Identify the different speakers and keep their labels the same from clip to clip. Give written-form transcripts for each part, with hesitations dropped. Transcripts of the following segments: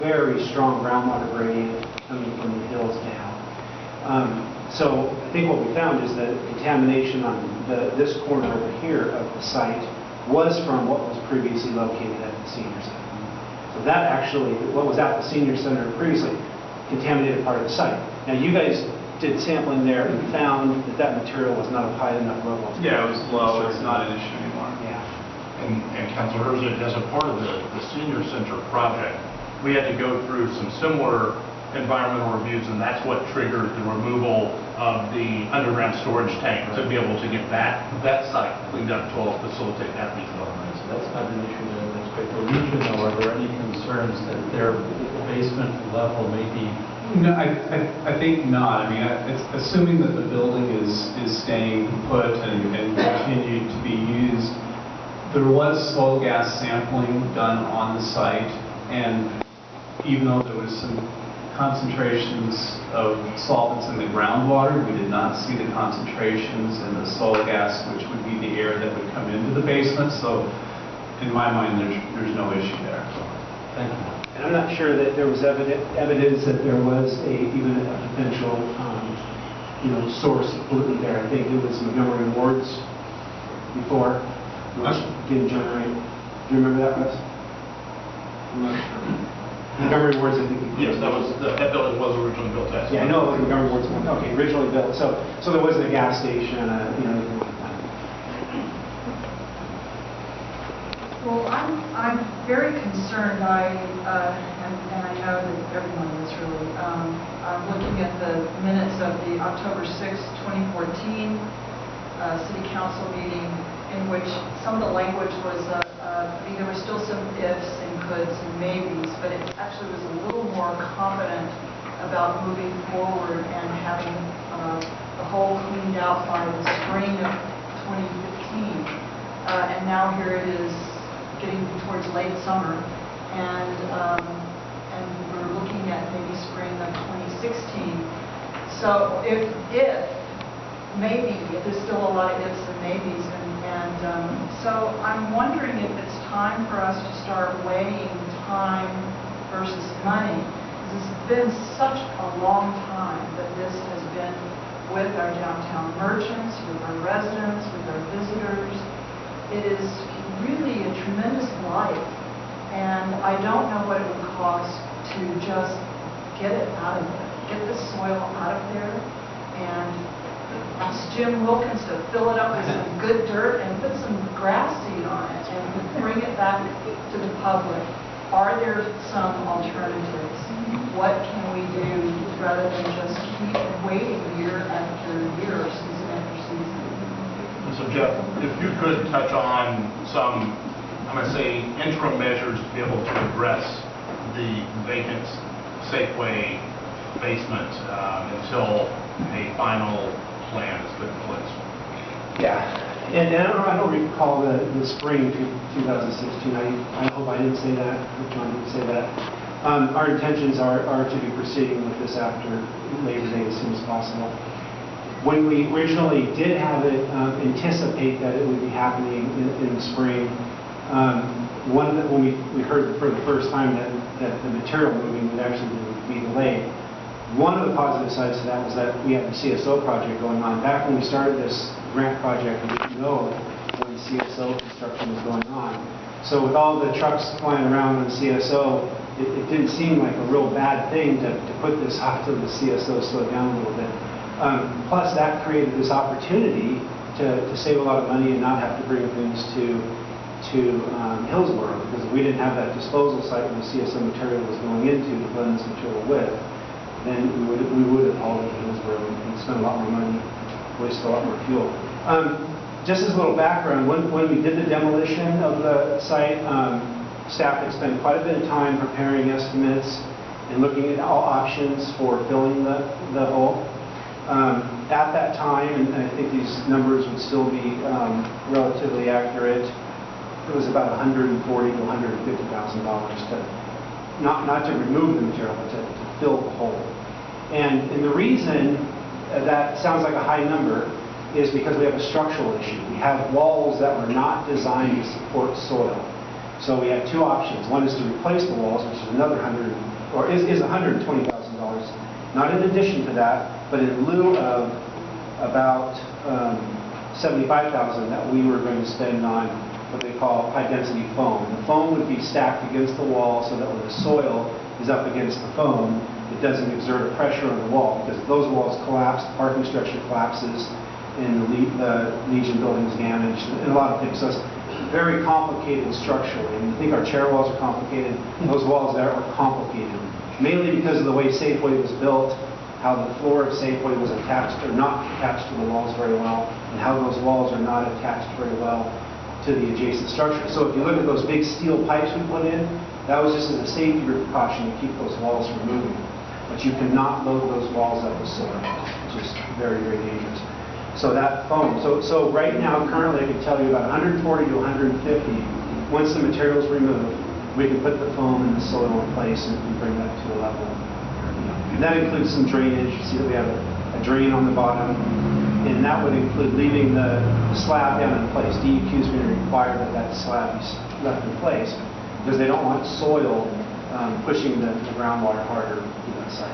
Speaker 1: very strong groundwater gradient coming from the hills down. So I think what we found is that contamination on this corner over here of the site was from what was previously located at the senior center. So that actually, what was at the senior center previously, contaminated part of the site. Now you guys did sampling there and found that that material was not of high enough level.
Speaker 2: Yeah, it was low. It's not an issue anymore.
Speaker 1: Yeah.
Speaker 3: And Councilor Herzig, as a part of the senior center project, we had to go through some similar environmental reviews, and that's what triggered the removal of the underground storage tank to be able to get that site cleaned up to facilitate that redevelopment.
Speaker 4: So that's not an issue there. That's great. For Legion, though, are there any concerns that their basement level may be?
Speaker 2: No, I think not. I mean, it's assuming that the building is staying put and continued to be used. There was soil gas sampling done on the site, and even though there was some concentrations of solvents in the groundwater, we did not see the concentrations in the soil gas, which would be the air that would come into the basement. So in my mind, there's no issue there.
Speaker 4: Thank you.
Speaker 1: And I'm not sure that there was evidence that there was even a potential, source of pollutant there. I think it was Montgomery Ward's before, which didn't generate. Do you remember that, Russ? I'm not sure. Montgomery Ward's, I think.
Speaker 3: Yes, that building was originally built as.
Speaker 1: Yeah, I know it was Montgomery Ward's. Okay, originally built. So there wasn't a gas station, anything like that.
Speaker 5: Well, I'm very concerned. And I know that everyone is really. I'm looking at the minutes of the October 6, 2014 City Council meeting, in which some of the language was, there were still some ifs and coulds and maybes, but it actually was a little more confident about moving forward and having the hole cleaned out by the spring of 2015. And now here it is, getting towards late summer, and we're looking at maybe spring of 2016. So if maybe, there's still a lot of ifs and maybes, so I'm wondering if it's time for us to start weighing time versus money. This has been such a long time that this has been with our downtown merchants, with our residents, with our visitors. It is really a tremendous life, and I don't know what it would cost to just get it out of there, get the soil out of there, and ask Jim Wilkins to fill it up with some good dirt and put some grass seed on it and bring it back to the public. Are there some alternatives? What can we do rather than just keep waiting year after year, season after season?
Speaker 3: So Jeff, if you could touch on some, I'm going to say, interim measures to be able to address the vacant Safeway basement until a final plan is put in place.
Speaker 1: Yeah, and I don't recall the spring 2016. I hope I didn't say that. I hope John didn't say that. Our intentions are to be proceeding with this after Labor Day as soon as possible. When we originally did have it anticipate that it would be happening in the spring, when we heard for the first time that the material moving would actually be delayed, one of the positive sides to that was that we had the CSO project going on. Back when we started this grant project, we didn't know when CSO construction was going on. So with all the trucks flying around on CSO, it didn't seem like a real bad thing to put this off to the CSO slow down a little bit. Plus, that created this opportunity to save a lot of money and not have to bring things to Hillsborough, because if we didn't have that disposal site where the CSO material was going into to blend this material with, then we would have hauled it to Hillsborough and spent a lot more money, wasted a lot more fuel. Just as a little background, when we did the demolition of the site, staff had spent quite a bit of time preparing estimates and looking at all options for filling the hole. At that time, and I think these numbers would still be relatively accurate, it was about $140,000 to $150,000 to not to remove the material, but to fill the hole. And the reason that sounds like a high number is because we have a structural issue. We have walls that were not designed to support soil. So we have two options. One is to replace the walls, which is another $150,000 or is $120,000, not in addition to that, but in lieu of about $75,000 that we were going to spend on what they call high-density foam. The foam would be stacked against the wall so that when the soil is up against the foam, it doesn't exert a pressure on the wall, because if those walls collapse, the parking structure collapses, and the Legion building's damaged, and a lot of things. So it's very complicated structurally. And you think our chair walls are complicated, those walls there are complicated, mainly because of the way Safeway was built, how the floor of Safeway was attached or not attached to the walls very well, and how those walls are not attached very well to the adjacent structure. So if you look at those big steel pipes we put in, that was just as a safety precaution to keep those walls from moving. But you cannot load those walls up with soil, which is very, very dangerous. So that foam, so right now, currently, I can tell you about 140 to 150. Once the material's removed, we can put the foam and the soil in place and bring that to a level. And that includes some drainage. You see that we have a drain on the bottom, and that would include leaving the slab down in place. DEQ is going to require that that slab be left in place because they don't want soil pushing the groundwater harder to that site.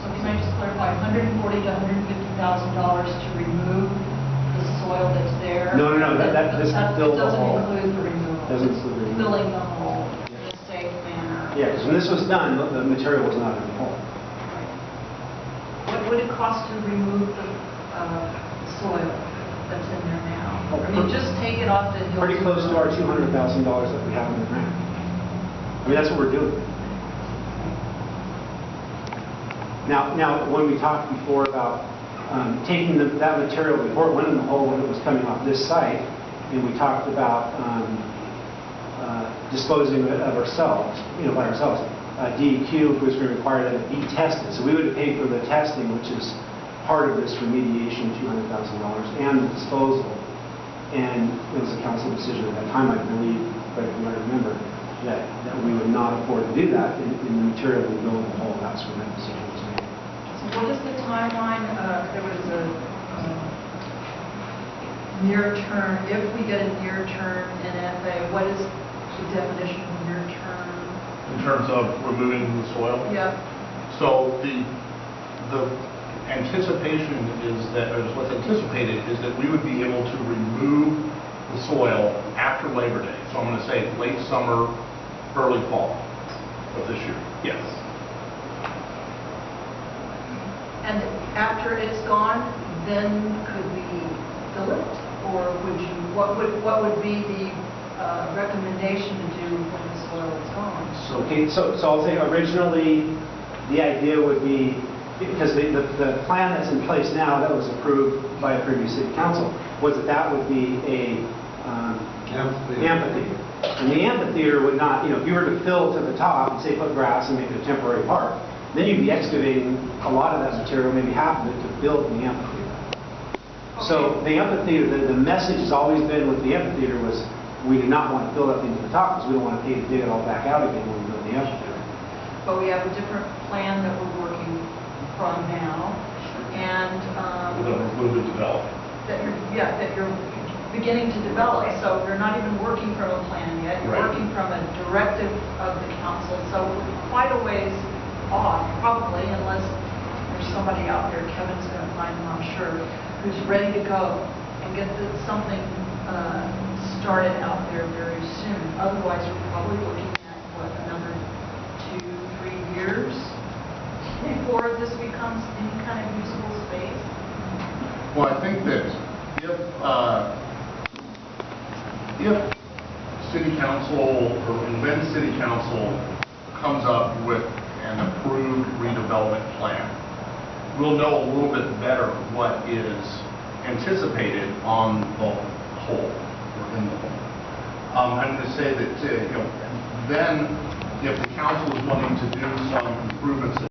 Speaker 5: So can I just clarify, $140,000 to $150,000 to remove the soil that's there?
Speaker 1: No. This
Speaker 5: It
Speaker 1: fills the hole.
Speaker 5: doesn't include the removal.
Speaker 1: Doesn't include the removal.
Speaker 5: Filling the hole in a safe manner.
Speaker 1: Yeah, because when this was done, the material was not in the hole.
Speaker 5: What would it cost to remove the soil that's in there now? I mean, just take it off the hill.
Speaker 1: Pretty close to our $200,000 that we have in the grant. I mean, that's what we're doing. Now, when we talked before about taking that material before it went in the hole when it was coming off this site, and we talked about disposing of it ourselves, by ourselves. DEQ was going to require that it be tested, so we would pay for the testing, which is part of this remediation, $200,000, and the disposal. And it was a council decision at that time, I believe, but I remember that we would not afford to do that in the material we build in the hole. That's when that decision was made.
Speaker 5: So what is the timeline? There was a near term, if we get a near term NFA, what is the definition of near term?
Speaker 3: In terms of removing the soil?
Speaker 5: Yep.
Speaker 3: So the anticipation is that, or what's anticipated is that we would be able to remove the soil after Labor Day. So I'm going to say late summer, early fall of this year. Yes.
Speaker 5: And after it's gone, then could we fill it? Or would you, what would be the recommendation to do when the soil is gone?
Speaker 1: Okay, so I'll say originally the idea would be, because the plan that's in place now that was approved by a previous city council, was that would be a amphitheater. And the amphitheater would not, if you were to fill to the top and say put grass and make it a temporary park, then you'd be excavating a lot of that material, maybe half of it, to build the amphitheater. Okay. So the amphitheater, the message has always been with the amphitheater was we do not want to fill that thing to the top because we don't want to pay to dig it all back out again when we build the amphitheater.
Speaker 5: But we have a different plan that we're working from now, and
Speaker 3: We'll be developed.
Speaker 5: that you're beginning to develop. So you're not even working from a plan yet. You're
Speaker 3: Right.
Speaker 5: working from a directive of the council. So we're quite a ways off, probably, unless there's somebody out there, Kevin's going to find them, I'm sure, who's ready to go and get something started out there very soon. Otherwise, we're probably looking at, another 2-3 years before this becomes any kind of usable space?
Speaker 3: Well, I think that if city council, or when city council comes up with an approved redevelopment plan, we'll know a little bit better what is anticipated on the whole, or in the whole. I'm going to say that, then if the council is wanting to do some improvements